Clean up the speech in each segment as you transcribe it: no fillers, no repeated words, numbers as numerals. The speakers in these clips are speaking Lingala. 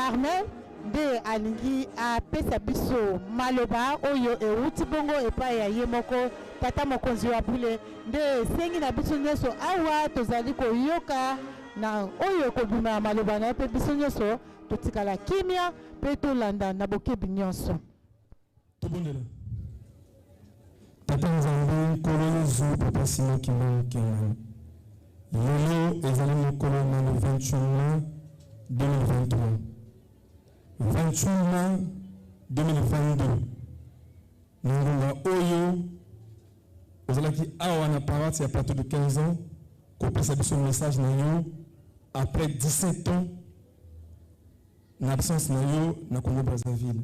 Carmen de alingi a pesa biso maloba oyo euti bongo epa ya yemoko tata mokonzi wa bule de sengi na biso nyoso awa tozali koyoka na oyo kobima maloba na pe biso nyoso totikala kimia pe tolanda na bokebi nyonso tobondela tata nzambe kololo zu papa simo kimo kengan lelo ezali mokolo na le 28 mai 2023 28 mai 2022 ngonga oyo ozalaki awa na parati ya plateau de 15 ans kopesa biso message na yo après 17 ans na absence na yo na Congo Brazzaville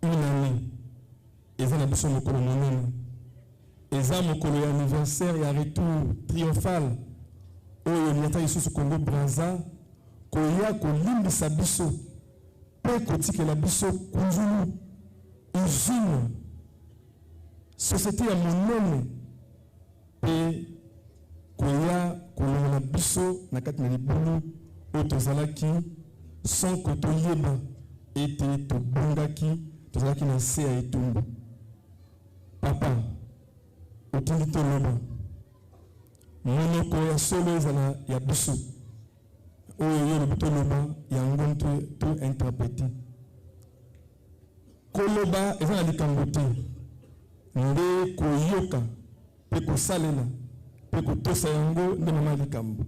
une année eza na biso mokolo monene eza mokolo ya anniversaire ya retour triomphal oyo liata lisusu Congo Brazza koya kolimbisa biso pe kotikela biso kunzulu usine société ya monene pe koya kolongola biso na kati na libulu oyo tozalaki sans que toyeba ete tobongaki tozalaki na se ya etumbu papa otindi toloba monoko ya solo ezala ya biso oyo yo lobi toloba yango to interpréter koloba eza na likambo te nde koyoka mpe kosalela mpe kotosa yango nde mama likambo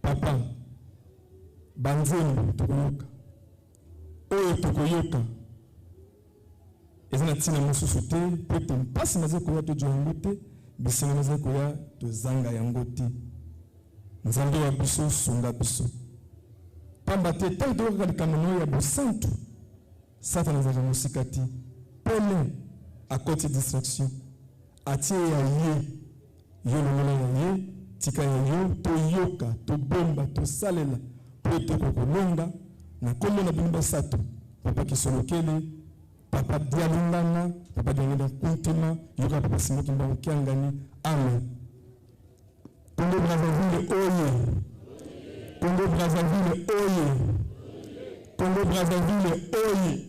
papa banzembo tokoyoka oyo tokoyoka eza na ntina mosusu te mpo te mpasi naza koya tozwa yango te bisengo naza koya tozanga yango te nzambe wa biso sunga biso pamba te ntango tokokaka likambo na oyo ya bosantu satana azalaka mosika te pole akoti distraction atie ya ye yo longola ya ye tika ya yo toyoka tobomba tosalela mpo ete kokolonga na kombo na bino basato papa kisolokele papa dialungana papa dialungana kuntema yoka papa simoki mbango kiangani amen. Congo Brazzaville oye Congo Brazzaville oye Congo Brazzaville oye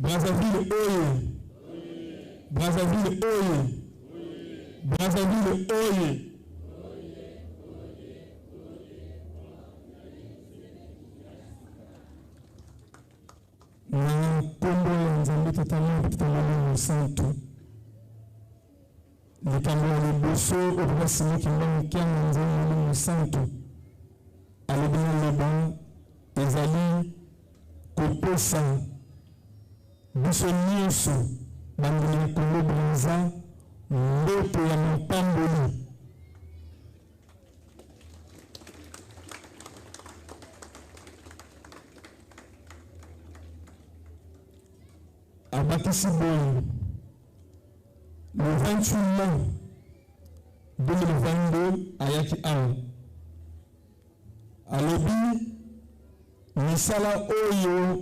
Brazzaville oye Brazzaville oye Brazzaville oye na kombo ya nzambe totalement totalement santo likambo ya liboso oyo papa simoki mbango kianga nzambe santo alobi na loba ezali kopesa biso nyonso bambeli ya Congo Brazza ndoto ya mapamboli abakisi boye le 28 mai 2022 ayaki awa alobi misala oyo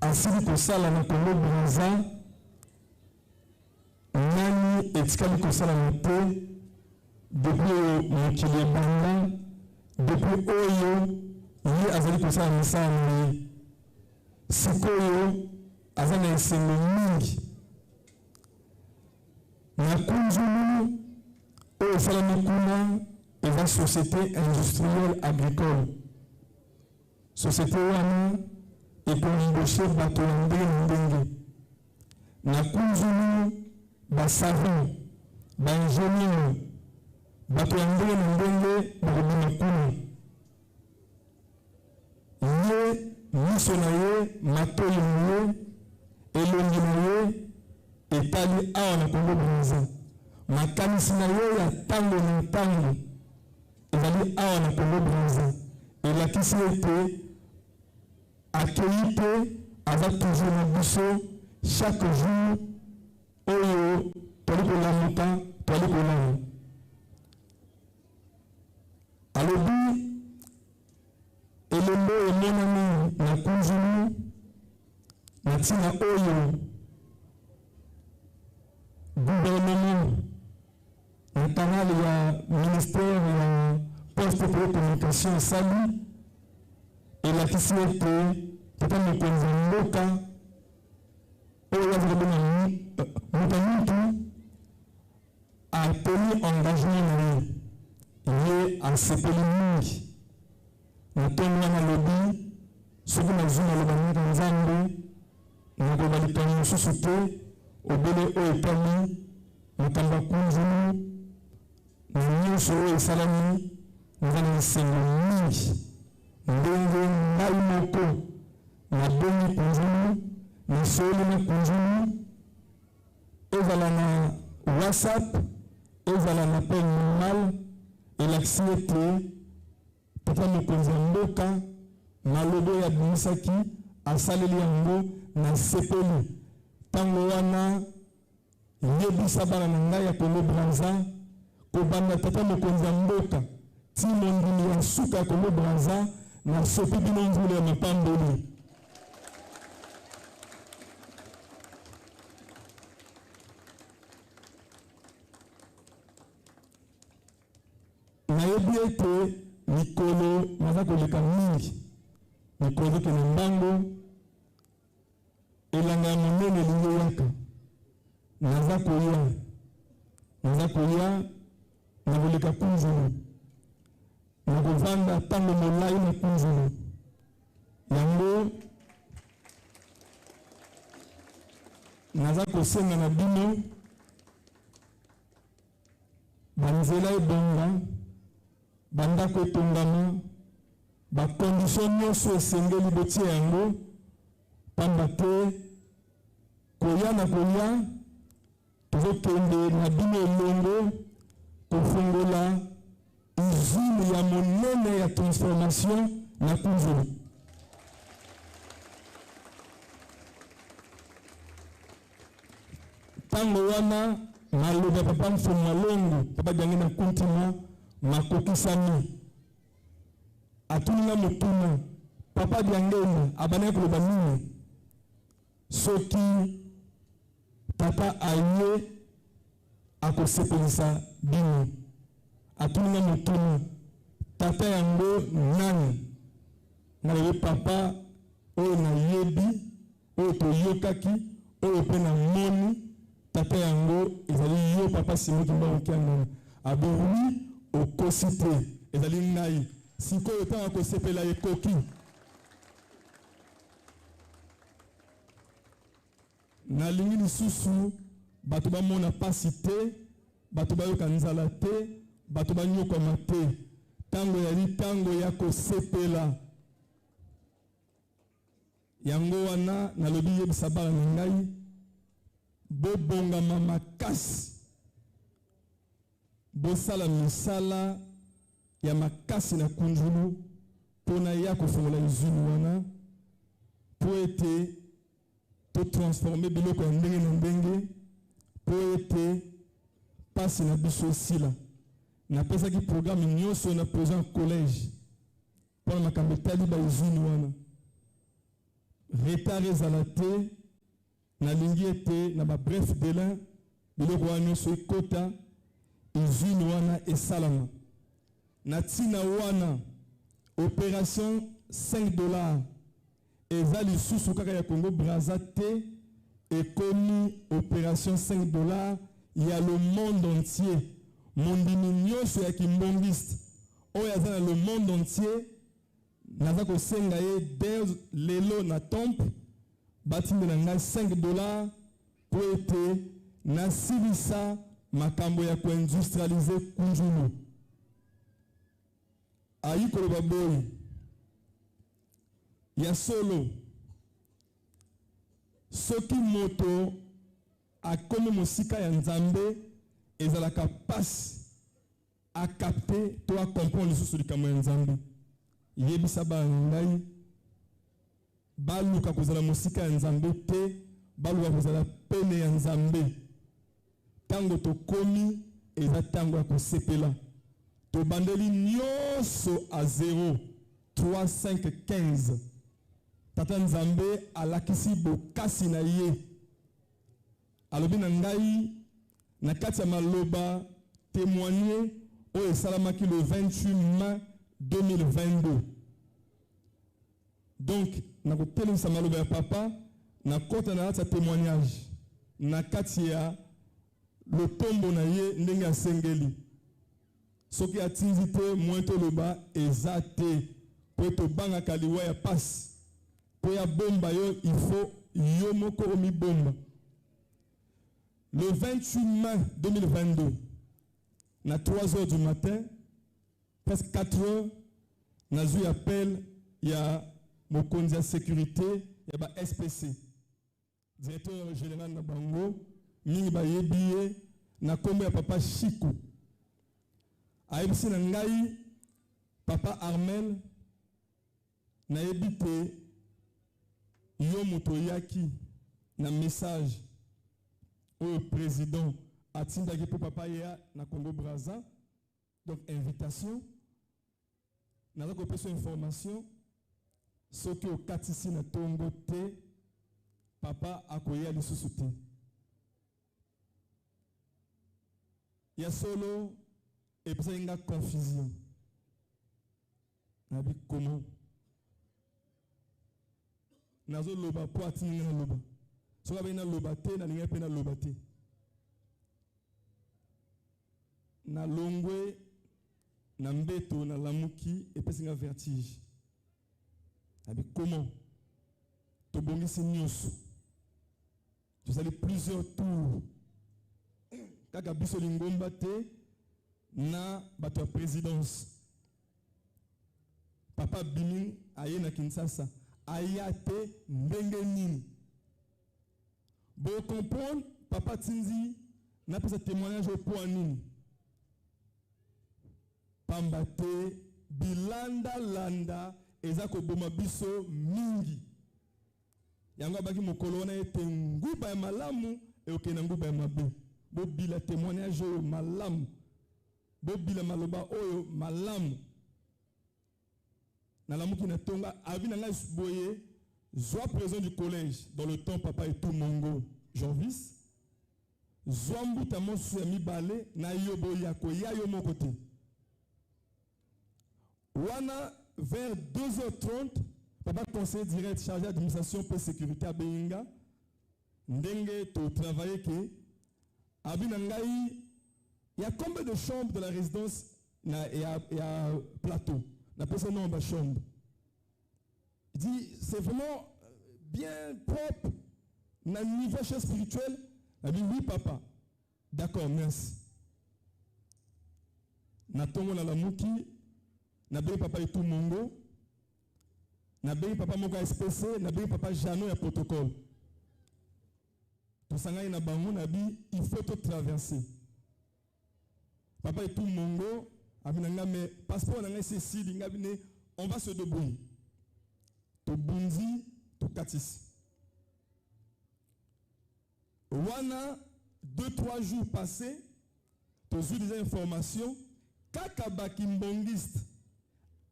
asili kosala na Congo Brazza nani etikali kosala na te depuis mokili ebanda depuis oyo ye azali kosala misala na ye sikoyo aza na esengo mingi na kunzulu oyo esalami kuna eza société industrielle agricole société wana ekoembauche bato ya ndenge na ndenge na kunzulu basavant baingénieur bato ya ndenge na ndenge bakobima kuna ye miso na ye matoyi na ye elongi na ye etali awa na Congo Brazza makanisi na ye ya ntango na ntango ezali awa na Congo Brazza elakisi ete akei mpe aza toujours na biso chaque jour oyo toli kolamuka toli kolala alobi elembo emonani na kunzulu na ntina oyo gouvernement canal ya ministère ya poste de communication sali elakisi ete tata mokonzi ya mboka oyo azalobona moto mingi ateli engagement na ye asepeli mingi na ntongo wana alobi soki nazwi naloba mingi nzambe nakoba likambo mosusu te obele oyo etali makambo akunzulu na nyonso oyo esalami naza na esengo mingi ndenge ngai moko nabongi kunzulu nasoli na kunzulu ezala na whatsapp ezala na pe normal elakisi ete tata mokonzi ya mboka malobi oyo abimisaki asaleli yango na sepeli ntango wana yebisa bana na ngai ya Congo Brazza kobanda tata mokonzi ya mboka ti mondimi ya suka ya Congo Brazza na sopi bino nzulu ya mapamboli nayebi ete mikolo naza koleka mingi mikolo kene mbango elanga ya monene elingi eyaka naza koya na koleka kunzulu na kovanda ntango molai na kunzulu yango naza kosenga na bino banzela ebonga bandako etongama bakondisio nyonso esengeli botie yango pamba te koya na koya tozokende na bino elongo kofungola usine ya monene ya transformation na kunzulu ntango wana maloba papa mfumu malongo papa jange na kuntima makokisami atuninga motuna papa diangenda abana koloba nini soki tata aye akosepelisa bino atuninga motuna tata yango nani nalobi papa oyo nayebi oyo toyokaki oyo mpe na moni tata yango ezali yo papa simoki mbaokiangana abori okosi te ezali ngai sikoyo ntango akosepela ekoki nalingi lisusu bato bamona pasi te bato bayoka nzala te bato banyokama te ntango yali ntango ya kosepela yango wana nalobi yebisa bana na ngai bobongama makasi bosala misala ya makasi na kunzulu mpona ya kofungola usine wana mpo ete totransforme biloko ya ndenge na ndenge mpo ete pasi na biso esila napesaki programme nyonso na président collège mpona makambo etali bausine wana retard ezala te nalingi ete na babref delin biloko wana nyonso ekota usine wana esalama na ntina wana opération $5 eza lisusu kaka ya Congo Brazza te ekomi opération $5 ya le monde entier mondimi nyonso ya kimbongiste oyo aza na le monde entier naza kosenga ye dès lelo na temple batinde na ngai $5 po ete nasilisa makambo ya koindustrialize kunzulu ayi koloba boyi ya solo soki moto akomi mosika ya nzambe ezalaka pasi akapte to akomprendre lisusu likambo ya nzambe yebisa bana na ngai baluka kozala mosika ya nzambe te baluka kozala pene ya nzambe ntango tokomi eza ntango ya kosepela tobandeli nyonso a 0 3 5 15 tata nzambe alakisi bokasi na ye alobi na ngai na kati ya maloba témoigné au Salamaki le 28 mai 2022. Donc, na ko tele sa maloba papa na kota na sa témoignage na katia le tombo na ye ndenge asengeli soki atinzite moito loba ezate po to banga kaliwa ya passe po ya bomba yo il faut yo moko omi bomba. Le 28 mai 2022 na 3h du matin presque 4h na eu appel ya mokonzi ya sécurité ya ba SPC directeur général na bango mingi ba yebiye na kombo ya papa Chiku ayebisi na ngai papa Armel na yebite yo moto yaki na message au président atindaki pour papa ya na Congo Brazza, donc invitation na ko pesa information soki o katisi na tongo te papa akoya lisusu te ya solo et puis il y a confusion nabi comment nazo loba po atinga na loba so ka bina loba te na linga pe na loba te na longwe na mbeto na lamuki et puis singa vertige nabi comment to bongisi nyonso tu allé plusieurs tours kaka biso lingomba te na bato ya présidence papa Biming aye na Kinshasa ayate ndenge nini bo comprendre papa Tinzi na pesa témoignage au point nini pamba te bilanda landa eza ko boma biso mingi yango abaki mokolo na ete nguba ya malamu e okena nguba ya mabe bo bila témoignage au malamu bo bila maloba oyo malamu na lamuki na tonga avina nga boye zwa président du collège dans le temps papa et tout mongo Jean-Vis zwa mbuta mosu ya mibale na yo boya ko ya yo moko te wana vers 2h30 papa conseiller direct chargé d'administration pour sécurité à Benga ndenge to travailler que avina ngai il y a combien de chambres dans la résidence il y a plateau la personne en bas chambre. Il dit c'est vraiment bien propre na niveau spirituel. Il dit oui papa. D'accord, merci. Na tongo na lamuki na be papa et tout mongo. Na be papa moko SPC, na be papa Jano ya protocole. To sangai na bango na bi il faut te traverser. Papa et tout mongo mais passeport n'a ceci on va se débrouiller to bunzi to katis wana 2-3 jours passés to eu des informations kaka bakimbongiste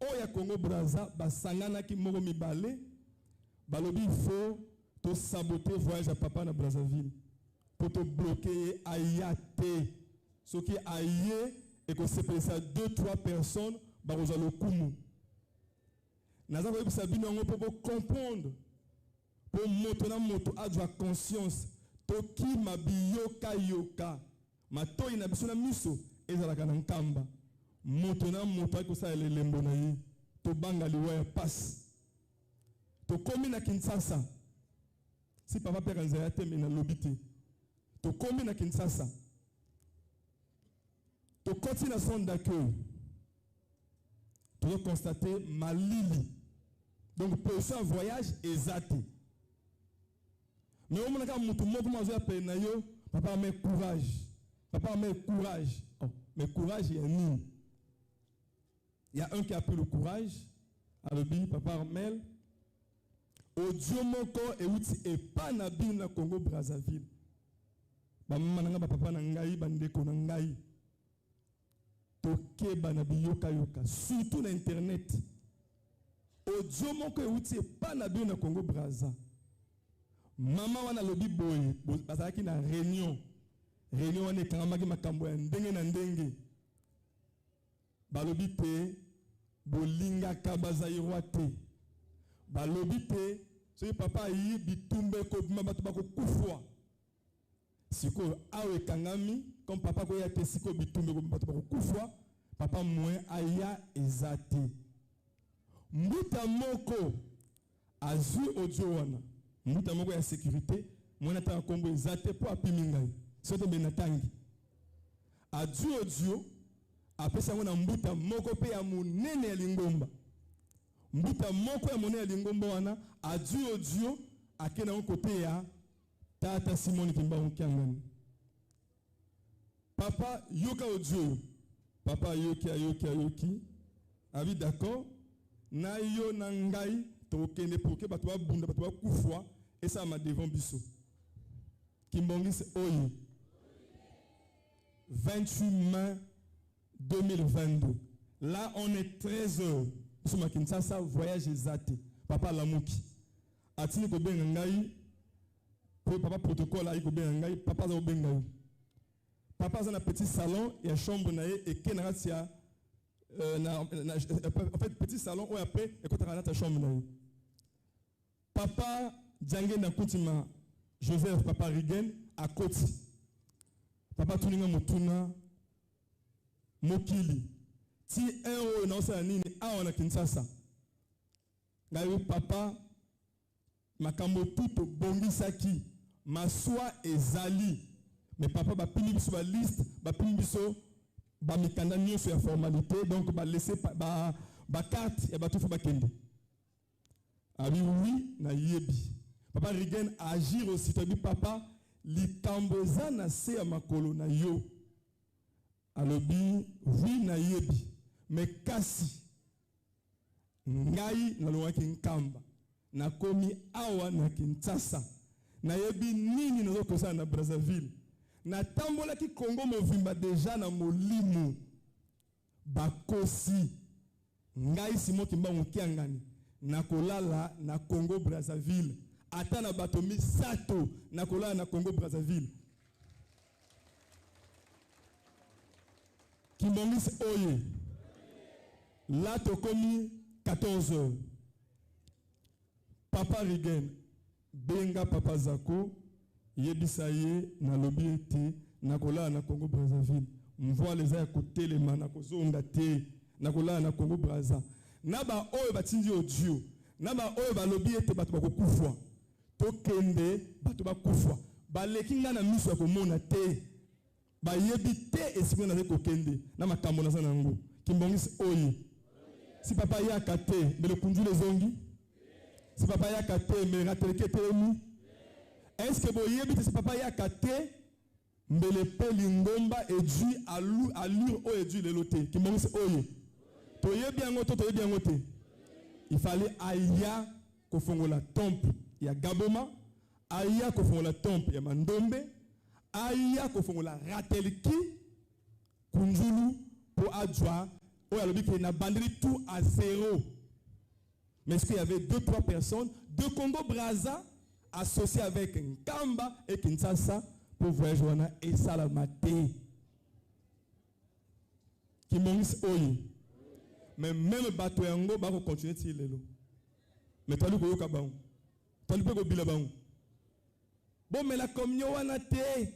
oya Congo Brazza basangana ki moko mibale balobi il faut to saboter voyage à papa na Brazzaville pour te bloquer ayate ce qui aye et que c'est pour ça 2-3 personnes baroza le kumu naza ko bisa bino ngo pour comprendre pour moto na moto adwa conscience to ki mabiyoka yoka matoi na biso na miso ezalaka na nkamba moto na moto ko sa elembo na ye to banga liwa ya passe to komi na Kinshasa si papa père nzaya te na lobité to komi na Kinshasa to continue son d'accueil. Tu dois constater malili. Donc pour ça voyage exact. Mais au moment où tout le monde commence à peine nayo, papa met courage. Papa met courage. Oh, mais courage il y a ni. Il y a un qui a pris le courage. Alors dit papa Armel au Dieu moko et outi et pas na bin na Congo Brazzaville. Ba mama nga papa na ngai bandeko na ngai. Tokeba na biyoka yoka surtout na internet audio moko euti pas na bio na Congo Brazza mama wana lobi boye bazalaki na réunion réunion wana ekangamaki makambo ya ndenge na ndenge balobi te bolingaka bazairwa te balobi te soki papa ayi bitumba ekobima bato bakokufwa sikoyo awa ekangami comme papa koya te sikoyo bitumba ekobima bato bakokufwa papa moyen aya eza te mbuta moko azwi audio wana mbuta moko ya sécurité moyen ataka kombo eza te mpo apimi ngai soki mbe natangi azwi audio apesa yango na mbuta moko mpe ya monene ya lingomba mbuta moko ya monene ya lingomba wana azwi audio akenda yango kote ya tata Simon Kimbangu Kiangani papa yoka audio papa ayoki abi d'accord na yo na ngai tokende poke bato babunda bato bakufwa esa ma devant biso Kimbongisi oyo 28 mai 2022 là on est 13 heures biso ma Kinshasa voyage ezate papa lamuki atini ko benga ngai papa protocole ayi ko benga ngai papa za benga ngai papa za na petit salon ya chambre na ye ekena tia en fait petit salon où après ekotaka na ta chambre na ye papa Djange na kutima Joseph papa Rigen à Koti papa tuninga mutuna mokili ti un na osala nini awa na Kinshasa ngai papa makambo tuto bongisaki maswa ezali mais papa ba pini biso ba liste ba pini biso ba mikanda nyonso ya formalité donc ba laisser ba carte ya batufa bakende abi oui na yebi papa Rigen agir aussi tabi papa likambo eza na se ya makolo na yo alobi oui na yebi mais kasi ngai nalongaki nkamba nakomi awa na Kinshasa na yebi nini nazokosala na Brazzaville natambolaki Congo movimba déjà na molimo bakosi ngai Simon Kimbangu Kiangani nakolala na Congo Brazzaville ata na bato misato nakolala na Congo Brazzaville Kimbongisi oye là tokomi 14 heures papa Rigen benga papa Zako yebisa ye na lobi ete nakolala na Congo Brazzaville mvua les ya kotelema na kozonga te nakolala na Congo Brazza na ba oyo batindi audio na ba oyo balobi ete bato bakokufwa tokende bato bakufwa baleki nga na miso ya komona te bayebi te esiko na kokende na makambo na sana ngo Kimbongisi oye si papa yaka te mbele kunju les ongi si papa yaka te mbele rateleke telemi est-ce que boyebi te si papa yaka te mbele pe lingomba edu allure o edu lelo te Kimbongisi oye toyebi yango to toyebi yango te il fallait aya kofongola temple ya Gaboma aya kofongola temple ya Mandombe aya kofongola rateleki kunjulu pour adjoa oyo alobi ke na bandeli tout à zéro mais est-ce qu'il y avait 2-3 personnes de Congo Brazza associées avec Nkamba et Kinshasa pour voyager wana et salamate Kimbongisi oye mais même bato yango bako continuer ti lelo mais tali ko yoka bango tali pe ko bila bango bon mais la communion wana te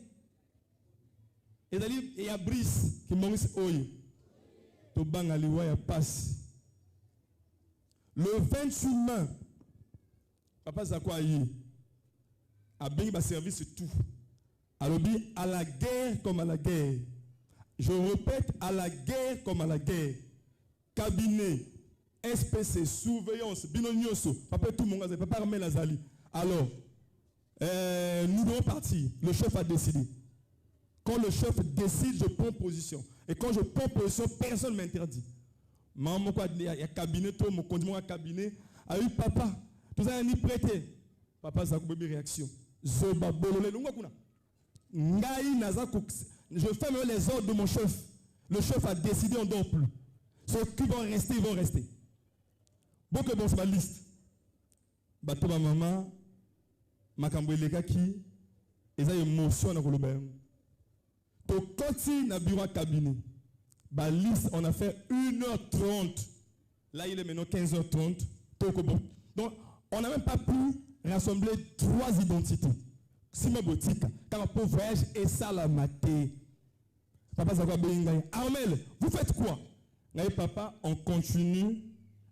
ezali ya brise Kimbongisi oye to banga liwa ya passe le 28 mai papa Zako ayi a bengi ba service tout alobi à la guerre comme à la guerre je répète à la guerre comme à la guerre cabinet SPC surveillance binonioso papa tout mon gars papa Armel Azali alors nous devons partir le chef a décidé quand le chef décide je prends position et quand je prends position personne ne m'interdit maman quoi il y a cabinet tout mon condiment à cabinet a eu papa tout ça ni prêté papa Zako bébé réaction zoba bolole lungwa kuna ngai nazako je fais même les ordres de mon chef le chef a décidé on dort plus ceux qui vont rester ils vont rester bon que bon c'est ma liste bato ba maman makambo elekaki eza émotion na koloba yango Tokoti na bureau cabinet. Bah liste, on a fait 1h30. Là, il est maintenant 15h30. Donc, on n'a même pas pu rassembler 3 identités. Si ma boutique, quand on voyage et ça la maté. Papa, ça va bien. Armel, vous faites quoi? Papa, on continue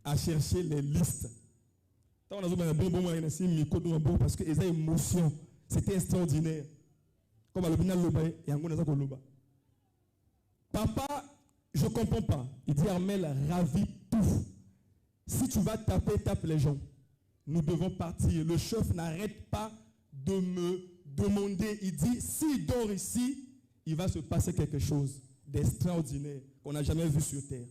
à chercher les listes. Parce que les émotions, c'était extraordinaire. Comme à l'hôpital Lobaye, et en Loba. Papa, je ne comprends pas. Il dit Armel, ravis tout. Si tu vas taper, tape les gens. Nous devons partir. Le chef n'arrête pas de me demander. Il dit, s'il dort ici, il va se passer quelque chose d'extraordinaire qu'on n'a jamais vu sur terre.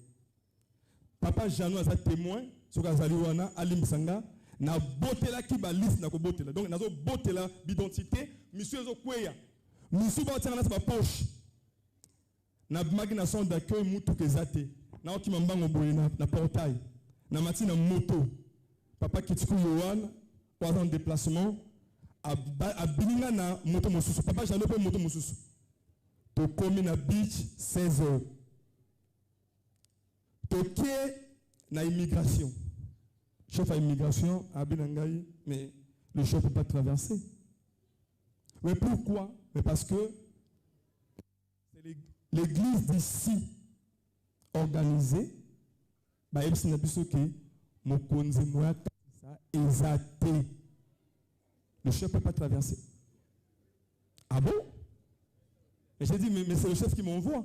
Papa Jeannot a été témoin, sur Kazaliwana, Alim Sanga, na botela ki ba liste na ko botela. Donc nazo botela d'identité, monsieur zo kweya. Monsieur ba tia na sa poche. Na magi na son d'accueil mutu kezate. Na okima mbango boye na portail. Na mati na moto. Papa Kitiku Yohan, 3 ans de déplacement, a bilinga na moto mosusu. Papa Jeannot pe moto mosusu. To komi na beach 16h. To kie na immigration. Chef à immigration à Binangaï, mais le chef ne peut pas traverser. Mais pourquoi? Mais parce que c'est l'église d'ici organisée. Le chef ne peut pas traverser. Ah bon? Et j'ai dit, mais c'est le chef qui m'envoie.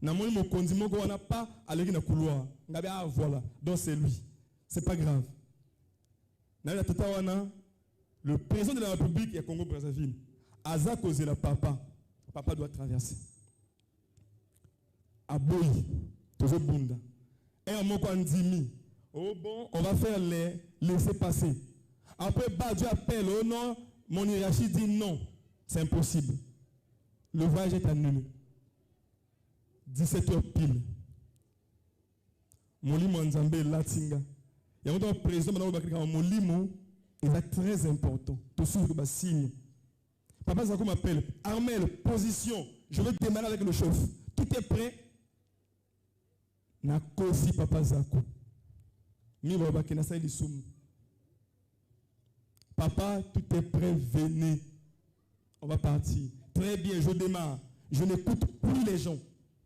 On n'a pas allé dans le couloir. Voilà, donc c'est lui. C'est pas grave. Le président de la République est Congo-Brazzaville. Aza causé la papa. Papa doit traverser. Aboyi, toujours bunda. Et un mot qu'on dit, oh bon, on va faire les laisser passer. Après, Dieu appelle, oh non, mon hiérarchie dit non. C'est impossible. Le voyage est annulé. 17h pile. Moli Manzambe Latinga. Il y a un président Molimo, il est très important. Tout ce que signe. Papa Zako m'appelle. Armel, position. Je vais démarrer avec le chef. Tout est prêt. Na kosi Papa Zako. Papa, tout est prêt. Venez. On va partir. Très bien, je démarre. Je n'écoute plus les gens.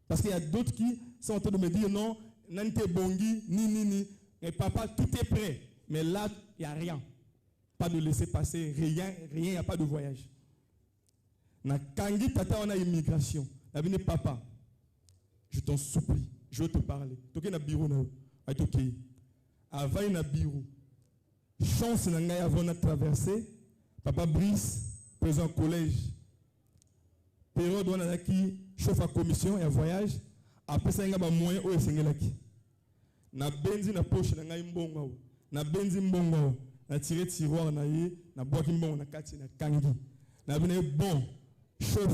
Parce qu'il y a d'autres qui sont en train de me dire non, Nante Bongi, ni. Et papa, tout est prêt. Mais là, il n'y a rien. Pas de laisser passer, rien, il n'y a pas de voyage. Na Kangi Tata, on a immigration. La vie papa, je t'en supplie, je veux te parler. Toké na bureau na toké. Avant na bureau. Chance na ngai avant na traversé. Papa Brice, président collège. Période où on a qui chauffe à commission et à voyage. Après ça, il y a des moyens où il y a na benzi na poche na ngai mbongo na benzi mbongo na tiré tiroir na ye na boaki mbongo na kati na kangi na bine bon chef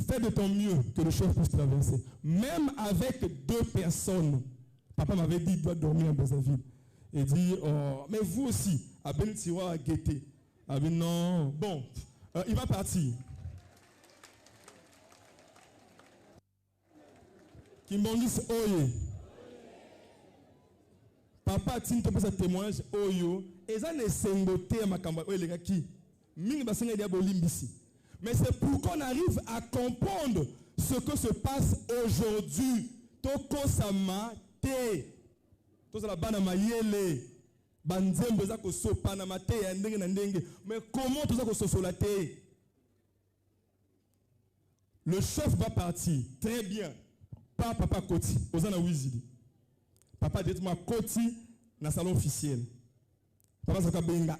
fais de ton mieux que le chef puisse traverser même avec 2 personnes. Papa m'avait dit il doit dormir à Brazzaville et dit oh, mais vous aussi à ben tiroir à guetter à ben non bon il va partir Kimbongis oye Papa tine to pesa témoignage oyo eza ne sengote ya makamba oyo les ki mingi basenga dia bolimbisi. Mais c'est pour qu'on arrive à comprendre ce que se passe aujourd'hui. Toko sama te to la bana mayele banzembo za ko sopa na mate ya ndenge na ndenge. Mais comment tout ça ko sosola te? Le chef va partir très bien. Pas papa Koti ozana wizili. Papa dit moi Koti dans le salon officiel. Papa Zaka Benga.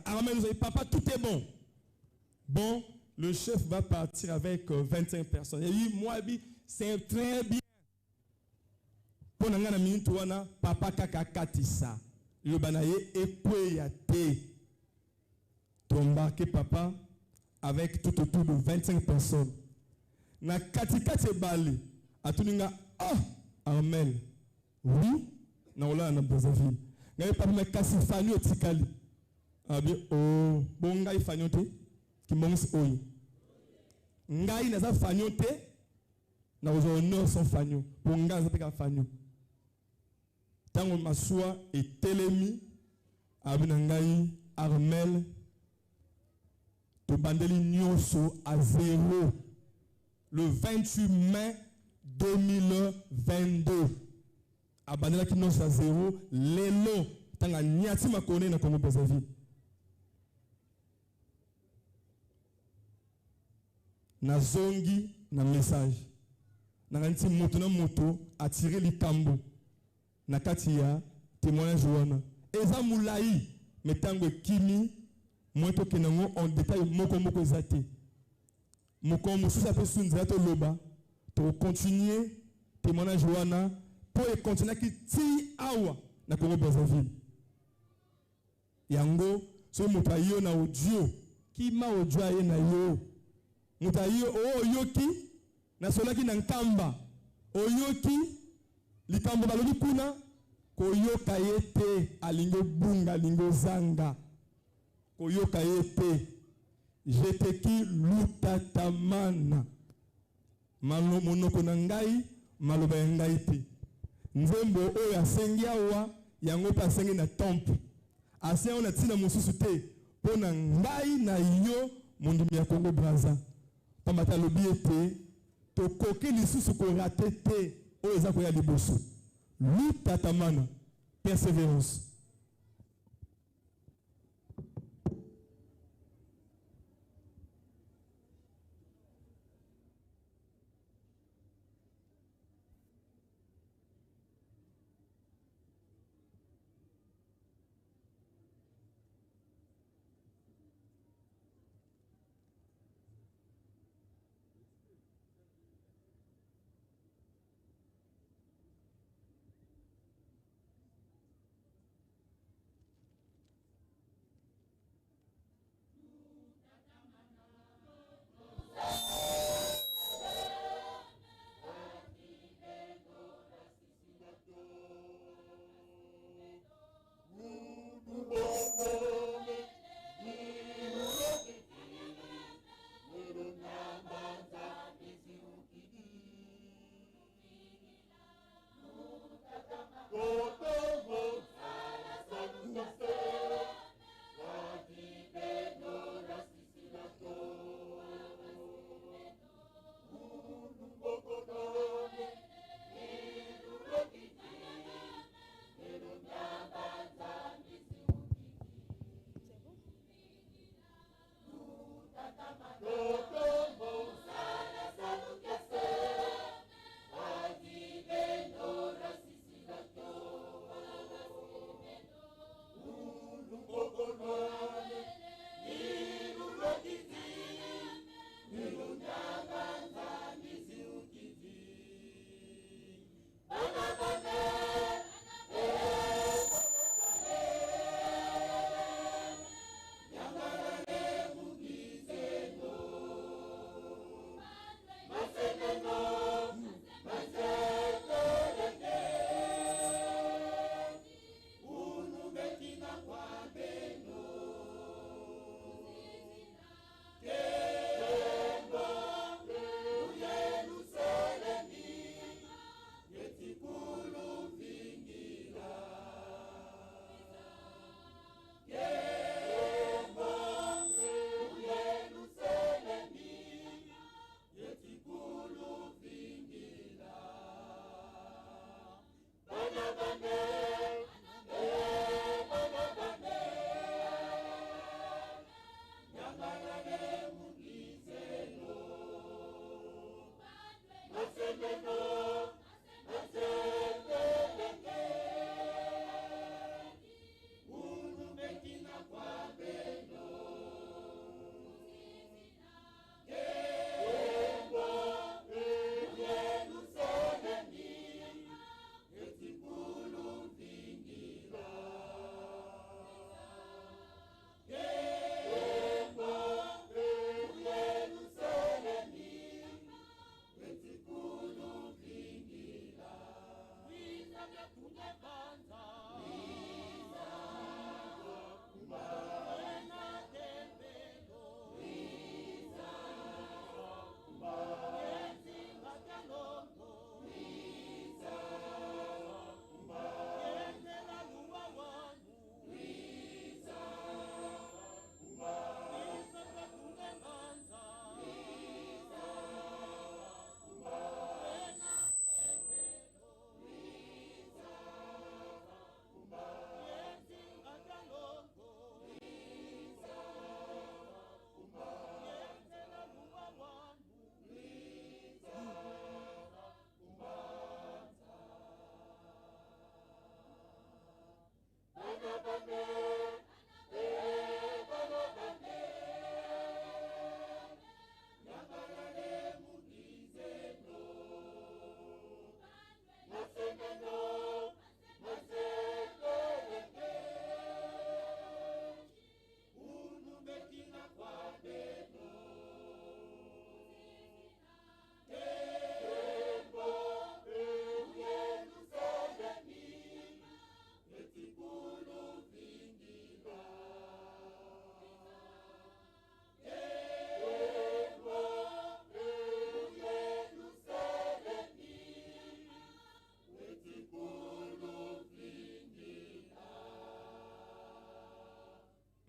Papa tout est bon. Bon, le chef va partir avec 25 personnes. Il dit moi c'est très bien. Pour nangana minute wana papa kaka katisa. Le banaye ekweyate. Tu embarquer papa avec tout autour de 25 personnes. Na katikati bali atuninga Armel. Oui. Na ola na Brazzaville. Ngai papa me kasi fani otikali. Abi oh bonga ifani ote ki mongs oyi. ngai naza fanyo te na honneur sans fanyo pour ngai naza peka fanyo tango masuwa etelemi abina ngai Armel to bandeli nyonso à 0 le 28 mai 2022 abandela ki nyonso à 0 lelo tanga nyati makone na Congo Brazzaville na zongi na message na nganti moto na moto attirer likambo na kati ya témoignage wana eza mulai metango kimi moto kenango en détail moko ezate moko mususa pe sunza to loba to continuer témoignage wana pour continuer ki ti awa na Congo Brazzaville yango so moto ayo na audio ki ma audio aye na yo mutayo oyoki na solaki na nkamba oyoki likambo balobi kuna koyoka yete alingo bunga lingo zanga koyoka yete jeteki lutatamana monoko na ngai maloba ya ngai te nzembo oyo asengi awa yango pe asengi na temple asengi na tina mosusu te mpo na ngai na yo mondimi ya Congo Brazza pambata lobi ete tokoki lisusu korate te oyo eza koya liboso lutatamana persévérance.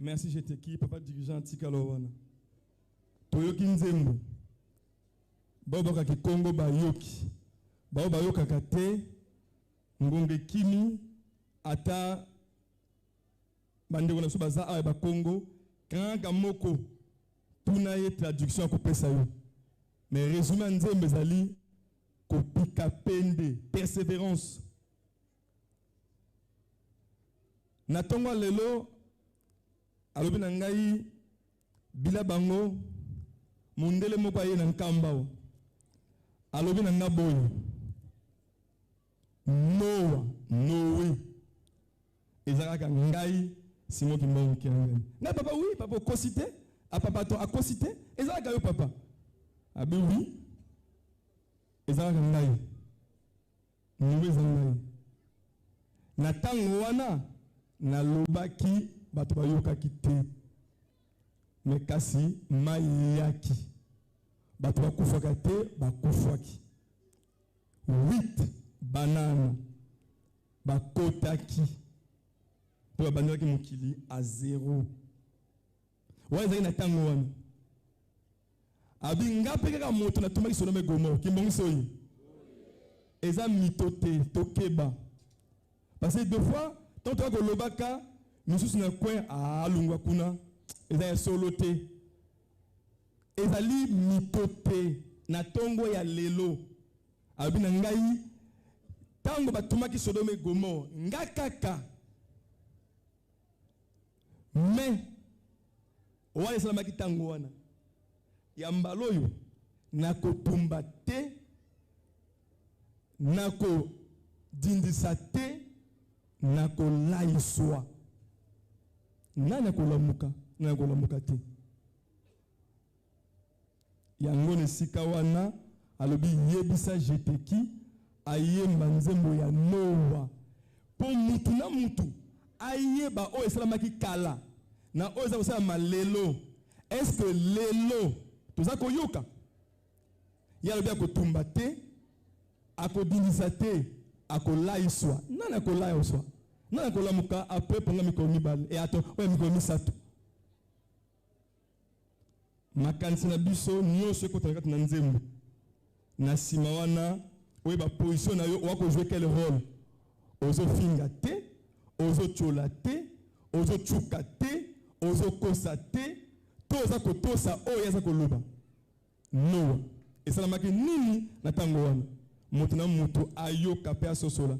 Merci Jeteki, papa dirigeant Tikalowana. Toyoki Nzembo. Baoba ki Congo bayoki. Baoba yoka kate. Ngonge kimi. Ata. Bande wana so baza a ba Congo. Kanga moko. Tuna ye traduction ko pesa yo. Mais résumé Nzembo zali. Kopika pende. Persévérance. Natongo lelo. Alobi na ngai bila bango mundele moko aye na nkamba alobi na nga boyo Noé ezalaka ngai simo kimbongo kenga na papa oui papa kosite a papa to akosite ezalaka yo papa abi oui ezalaka ngai Noé ezalaka na tango wana na lobaki bato bayokaki te me kasi mayaki bato bakufaka te bakufaki 8 banana bakotaki po babandaki mokili a 0 wana ezali na ntango wana abi nga mpe kaka moto natumaki Sodome Gomore kimbongisi oyo eza mito te tokeba parce que deux fois tant toka kolobaka misusu na coin alungwa kuna eza solo te ezali mito te na tongo ya lelo abi na ngai tango batumaki Sodome Gomore nga kaka mais owa esalamaki tango wana ya mbala oyo nakotumba te nakodindisa te nakolaiswa nani akolamuka te yango nesika wana alobi yebisa Jeteki ayemba nzembo ya Noa po mutu na mutu ayeba oyo esalamaki kala na oyo eza kosalama lelo est-ce que lelo toza koyoka ye alobi akotumba te akodindisa te akolaiswa nani akolaiswa nani akolamuka apres ponga mikolo mibale e ato oyo mikolo misato makanisi na biso nyonso ekotana kati na nzembo na nsima wana oyo baposition na yo owakozwe quel rôle ozofinga te ozotyola te ozotsuka te ozokosa te to oza kotosa oyo aza koloba Noa esalamaki nini na ntango wana moto na moto ayoka mpe asosola